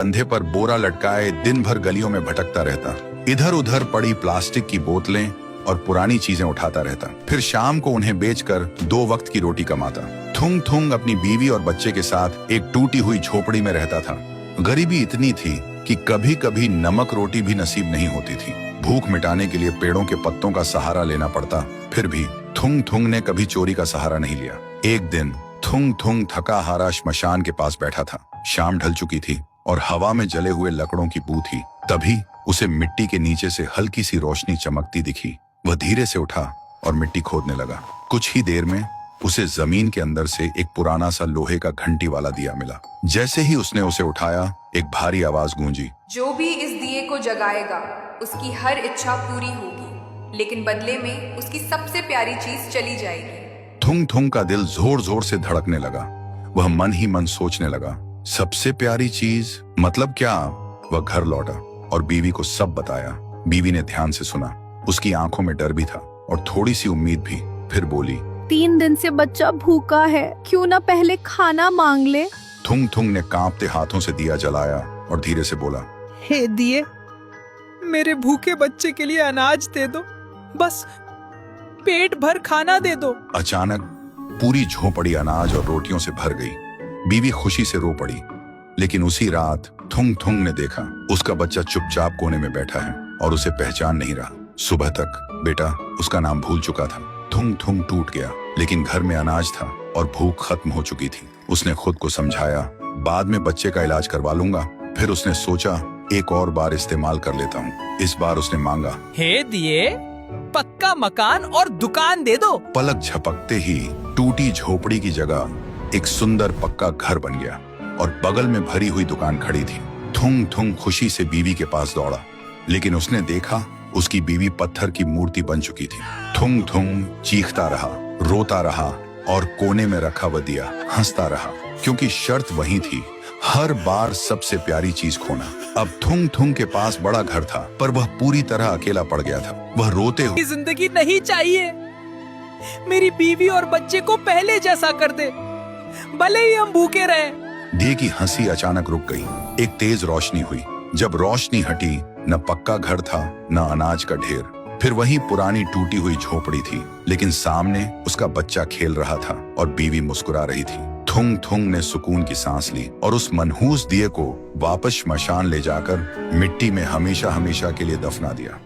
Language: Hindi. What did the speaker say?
कंधे पर बोरा लटकाए दिन भर गलियों में भटकता रहता। इधर उधर पड़ी प्लास्टिक की बोतलें और पुरानी चीजें उठाता रहता। फिर शाम को उन्हें बेचकर 2 वक्त की रोटी कमाता। थुंग थुंग अपनी बीवी और बच्चे के साथ एक टूटी हुई झोपड़ी में रहता था। गरीबी इतनी थी कि कभी कभी नमक रोटी भी नसीब नहीं होती थी। भूख मिटाने के लिए पेड़ों के पत्तों का सहारा लेना पड़ता। फिर भी थुंग थुंग ने कभी चोरी का सहारा नहीं लिया। एक दिन थुंग थुंग थका हारा श्मशान के पास बैठा था। शाम ढल चुकी थी और हवा में जले हुए लकड़ों की बू थी। तभी उसे मिट्टी के नीचे से हल्की सी रोशनी चमकती दिखी। वह धीरे से उठा और मिट्टी खोदने लगा। कुछ ही देर में उसे जमीन के अंदर से एक पुराना सा लोहे का घंटी वाला दिया मिला। जैसे ही उसने उसे उठाया, एक भारी आवाज गूंजी, जो भी इस दिए को जगाएगा उसकी हर इच्छा पूरी होगी, लेकिन बदले में उसकी सबसे प्यारी चीज चली जाएगी। थुंग थुंग का दिल जोर जोर से धड़कने लगा। वह मन ही मन सोचने लगा, सबसे प्यारी चीज मतलब क्या? वह घर लौटा और बीवी को सब बताया। बीवी ने ध्यान से सुना। उसकी आंखों में डर भी था और थोड़ी सी उम्मीद भी। फिर बोली, 3 दिन से बच्चा भूखा है, क्यों ना पहले खाना मांग ले। थुंग थुंग ने कांपते हाथों से दिया जलाया और धीरे से बोला, हे दिए, मेरे भूखे बच्चे के लिए अनाज दे दो, बस पेट भर खाना दे दो। अचानक पूरी झोपड़ी अनाज और रोटियों से भर गई। बीवी खुशी से रो पड़ी। लेकिन उसी रात थुंग थुंग ने देखा उसका बच्चा चुपचाप कोने में बैठा है और उसे पहचान नहीं रहा। सुबह तक बेटा उसका नाम भूल चुका था। थुंग थुंग टूट गया, लेकिन घर में अनाज था और भूख खत्म हो चुकी थी। उसने खुद को समझाया, बाद में बच्चे का इलाज करवा लूंगा। फिर उसने सोचा, एक और बार इस्तेमाल कर लेता हूँ। इस बार उसने मांगा, हे दिए, पक्का मकान और दुकान दे दो। पलक झपकते ही टूटी झोपड़ी की जगह एक सुंदर पक्का घर बन गया और बगल में भरी हुई दुकान खड़ी थी। थुंग थुंग खुशी से बीवी के पास दौड़ा, लेकिन उसने देखा उसकी बीवी पत्थर की मूर्ति बन चुकी थी। थुंग थुंग चीखता रहा, रोता रहा और कोने में रखा वह दिया हंसता रहा, क्योंकि शर्त वही थी, हर बार सबसे प्यारी चीज खोना। अब थुंग थुंग के पास बड़ा घर था, पर वह पूरी तरह अकेला पड़ गया था। वह रोते हुए, जिंदगी नहीं चाहिए, मेरी बीवी और बच्चे को पहले जैसा कर दे, भले ही हम भूखे रहे। दिए की हंसी अचानक रुक गई। एक तेज रोशनी हुई। जब रोशनी हटी, न पक्का घर था न अनाज का ढेर। फिर वही पुरानी टूटी हुई झोपड़ी थी, लेकिन सामने उसका बच्चा खेल रहा था और बीवी मुस्कुरा रही थी। थुंग थुंग ने सुकून की सांस ली और उस मनहूस दिए को वापस श्मशान ले जाकर मिट्टी में हमेशा हमेशा के लिए दफना दिया।